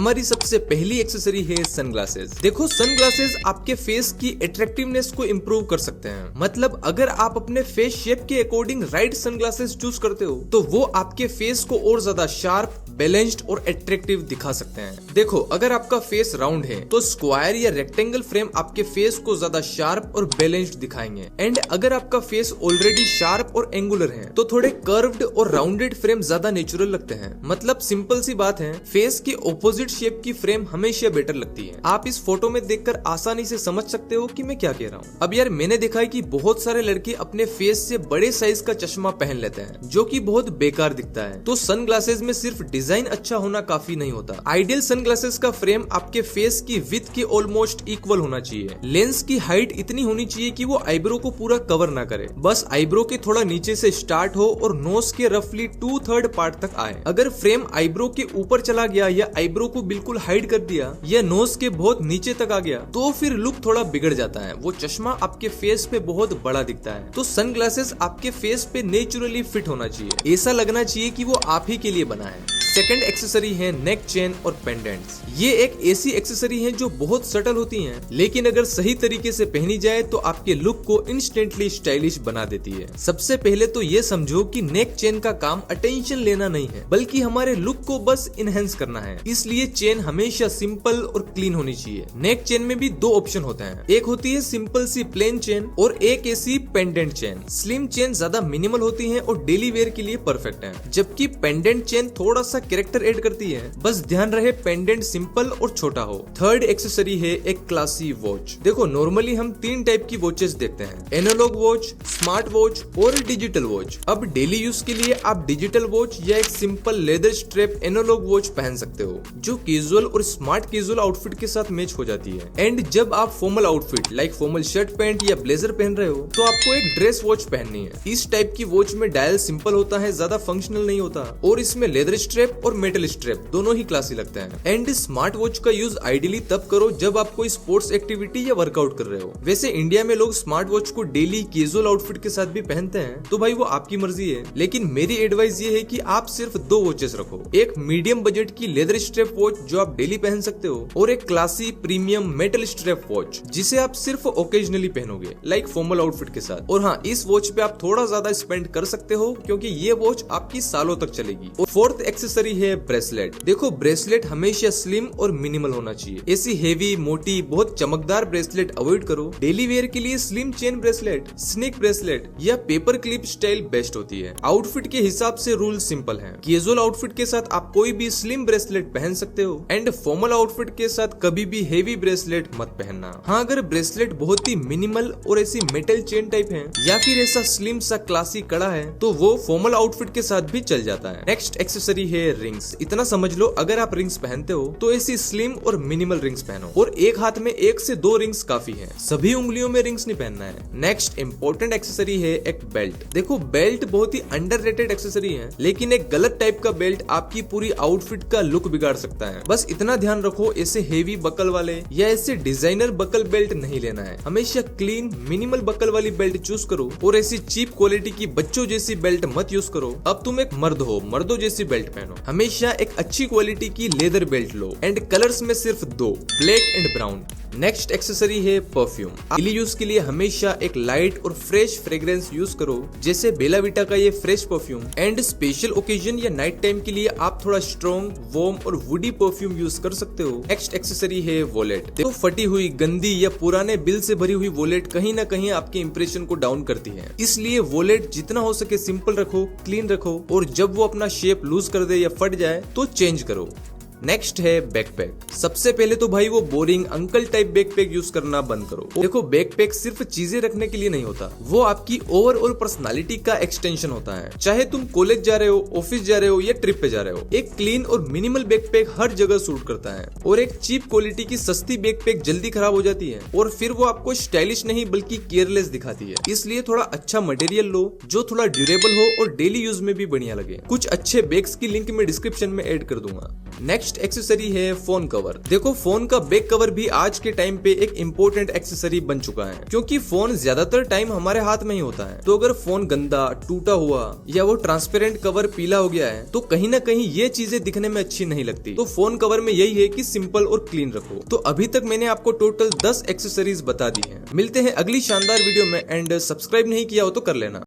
हमारी सबसे पहली एक्सेसरी है सनग्लासेस। देखो सनग्लासेस आपके फेस की अट्रैक्टिवनेस को इम्प्रूव कर सकते हैं। मतलब अगर आप अपने फेस शेप के अकॉर्डिंग राइट सनग्लासेस चूज करते हो तो वो आपके फेस को और ज्यादा शार्प, बैलेंस्ड और अट्रैक्टिव दिखा सकते हैं। देखो अगर आपका फेस राउंड है तो स्क्वायर या रेक्टेंगल फ्रेम आपके फेस को ज्यादा शार्प और बैलेंस्ड दिखाएंगे। एंड अगर आपका फेस ऑलरेडी शार्प और एंगुलर है तो थोड़े कर्व्ड और राउंडेड फ्रेम ज्यादा नेचुरल लगते हैं। मतलब सिंपल सी बात है, फेस की ऑपोजिट शेप की फ्रेम हमेशा बेटर लगती है। आप इस फोटो में देखकर आसानी से समझ सकते हो कि मैं क्या कह रहा हूँ। अब यार मैंने देखा है कि बहुत सारे लड़के अपने फेस से बड़े साइज का चश्मा पहन लेते हैं जो कि बहुत बेकार दिखता है। तो सनग्लासेस में सिर्फ डिजाइन अच्छा होना काफी नहीं होता। आइडियल सनग्लासेस का फ्रेम आपके फेस की विड्थ के ऑलमोस्ट इक्वल होना चाहिए। लेंस की हाइट इतनी होनी चाहिए कि वो आईब्रो को पूरा कवर ना करे, बस आईब्रो के थोड़ा नीचे से स्टार्ट हो और नोज के रफली 2/3 पार्ट तक आए। अगर फ्रेम आईब्रो के ऊपर चला गया या आईब्रो को बिल्कुल हाइड कर दिया या नोज के बहुत नीचे तक आ गया तो फिर लुक थोड़ा बिगड़ जाता है। वो चश्मा आपके फेस पे बहुत बड़ा दिखता है। तो सनग्लासेस आपके फेस पे नेचुरली फिट होना चाहिए, ऐसा लगना चाहिए कि वो आप ही के लिए बना है। सेकंड एक्सेसरी है नेक चेन और पेंडेंट्स। ये एक ऐसी एक्सेसरी है जो बहुत सटल होती हैं, लेकिन अगर सही तरीके से पहनी जाए तो आपके लुक को इंस्टेंटली स्टाइलिश बना देती है। सबसे पहले तो ये समझो कि नेक चेन का काम अटेंशन लेना नहीं है, बल्कि हमारे लुक को बस इनहेंस करना है। इसलिए चेन हमेशा सिंपल और क्लीन होनी चाहिए। नेक चेन में भी दो ऑप्शन होते हैं, एक होती है सिंपल सी प्लेन चेन और एक ऐसी पेंडेंट चेन। स्लिम चेन ज्यादा मिनिमल होती है और डेली वेयर के लिए परफेक्ट है, जबकि पेंडेंट चेन थोड़ा सा कैरेक्टर ऐड करती है। बस ध्यान रहे पेंडेंट सिंपल और छोटा हो। थर्ड एक्सेसरी है एक क्लासी वॉच। देखो नॉर्मली हम 3 टाइप की वॉचेस देखते हैं, एनालॉग वॉच, स्मार्ट वॉच और डिजिटल वॉच। अब डेली यूज के लिए आप डिजिटल वॉच या एक simple leather strap analogue watch पहन सकते हो जो कैजुअल और स्मार्ट कैजुअल आउटफिट के साथ मैच हो जाती है। एंड जब आप formal outfit like formal shirt pant या ब्लेजर पहन रहे हो तो आपको एक ड्रेस वॉच पहननी है। इस टाइप की वॉच में डायल सिंपल होता है, ज्यादा फंक्शनल नहीं होता और इसमें लेदर स्ट्रैप और मेटल स्ट्रैप दोनों ही क्लासी लगते हैं। एंड स्मार्ट वॉच का यूज आइडियली तब करो जब आप कोई स्पोर्ट्स एक्टिविटी या वर्कआउट कर रहे हो। वैसे इंडिया में लोग स्मार्ट वॉच को डेली कैजुअल आउटफिट के साथ भी पहनते हैं, तो भाई वो आपकी मर्जी है। लेकिन मेरी एडवाइस ये है कि आप सिर्फ 2 वॉचेस रखो, एक मीडियम बजट की लेदर स्ट्रैप वॉच जो आप डेली पहन सकते हो और एक classy premium metal strap watch जिसे आप सिर्फ ओकेजनली पहनोगे लाइक फॉर्मल आउटफिट के साथ। और हाँ, इस वॉच पे आप थोड़ा ज्यादा स्पेंड कर सकते हो क्योंकि ये वॉच आपकी सालों तक चलेगी। और फोर्थ एक्सेसरी है ब्रेसलेट। देखो ब्रेसलेट हमेशा स्लिम और मिनिमल होना चाहिए। ऐसी हेवी, मोटी, बहुत चमकदार ब्रेसलेट अवॉइड करो। डेली वेयर के लिए slim chain bracelet, snake bracelet या पेपर क्लिप स्टाइल बेस्ट होती है। आउटफिट के हिसाब से रूल सिंपल है। कैजुअल आउटफिट के साथ आप कोई भी स्लिम ब्रेसलेट पहन सकते हो एंड फॉर्मल आउटफिट के साथ कभी भी हेवी ब्रेसलेट मत पहनना। हाँ, अगर ब्रेसलेट बहुत ही मिनिमल और ऐसी मेटल चेन टाइप है या फिर ऐसा स्लिम सा क्लासी कड़ा है तो वो फॉर्मल आउटफिट के साथ भी चल जाता है। नेक्स्ट एक्सेसरी है रिंग्स। इतना समझ लो अगर आप रिंग्स पहनते हो तो ऐसी स्लिम और मिनिमल रिंग्स पहनो और एक हाथ में 1 से 2 रिंग्स काफी है, सभी उंगलियों में रिंग्स नहीं पहनना है। नेक्स्ट इंपॉर्टेंट एक्सेसरी है एक बेल्ट। देखो बेल्ट बहुत ही अंडररेटेड एक्सेसरी है, लेकिन एक गलत टाइप का बेल्ट आपकी पूरी आउटफिट का लुक बिगाड़ सकता है। बस इतना ध्यान रखो, ऐसे हेवी बकल वाले या ऐसे डिजाइनर बकल बेल्ट नहीं लेना है। हमेशा क्लीन मिनिमल बकल वाली बेल्ट चूज करो और ऐसी चीप क्वालिटी की बच्चों जैसी बेल्ट मत यूज करो। अब तुम एक मर्द हो, मर्दों जैसी बेल्ट पहनो। हमेशा एक अच्छी क्वालिटी की leather belt low and colours में सिर्फ 2, black and brown. Next accessory है परफ्यूम। डेली यूज के लिए हमेशा एक लाइट और फ्रेश फ्रेग्रेंस यूज करो, जैसे बेला विटा का ये fresh perfume. And special occasion या नाइट टाइम के लिए आप थोड़ा स्ट्रॉन्ग, वार्म और वुडी परफ्यूम यूज कर सकते हो। नेक्स्ट एक्सेसरी है वॉलेट। देखो फटी हुई, गंदी या पुराने बिल से भरी हुई वॉलेट कहीं ना कहीं आपके इंप्रेशन को डाउन करती है। इसलिए वॉलेट जितना हो सके सिंपल रखो, क्लीन रखो और जब वो अपना शेप लूज कर दे या फट जाए तो चेंज करो। नेक्स्ट है बैकपैक। सबसे पहले तो भाई वो boring uncle type backpack use करना बंद करो। देखो बैकपैक सिर्फ चीजें रखने के लिए नहीं होता, वो आपकी ओवरऑल पर्सनालिटी का एक्सटेंशन होता है। चाहे तुम कॉलेज जा रहे हो, ऑफिस जा रहे हो या ट्रिप पे जा रहे हो, एक क्लीन और मिनिमल बैकपैक हर जगह सूट करता है। और एक चीप क्वालिटी की सस्ती बैकपैक जल्दी खराब हो जाती है और फिर वो आपको स्टाइलिश नहीं बल्कि केयरलेस दिखाती है। इसलिए थोड़ा अच्छा मटेरियल लो जो थोड़ा ड्यूरेबल हो और डेली यूज में भी बढ़िया लगे। कुछ अच्छे बैग्स की लिंक मैं डिस्क्रिप्शन में ऐड कर दूंगा। नेक्स्ट नेक्स्ट एक्सेसरी है फोन कवर। देखो फोन का बैक कवर भी आज के टाइम पे एक इम्पोर्टेंट एक्सेसरी बन चुका है, क्योंकि फोन ज्यादातर टाइम हमारे हाथ में ही होता है। तो अगर फोन गंदा, टूटा हुआ या वो ट्रांसपेरेंट कवर पीला हो गया है तो कहीं ना कहीं ये चीजें दिखने में अच्छी नहीं लगती। तो फोन कवर में यही है कि सिंपल और क्लीन रखो। तो अभी तक मैंने आपको टोटल 10 एक्सेसरीज बता दी है। मिलते हैं अगली शानदार वीडियो में, एंड सब्सक्राइब नहीं किया हो तो कर लेना।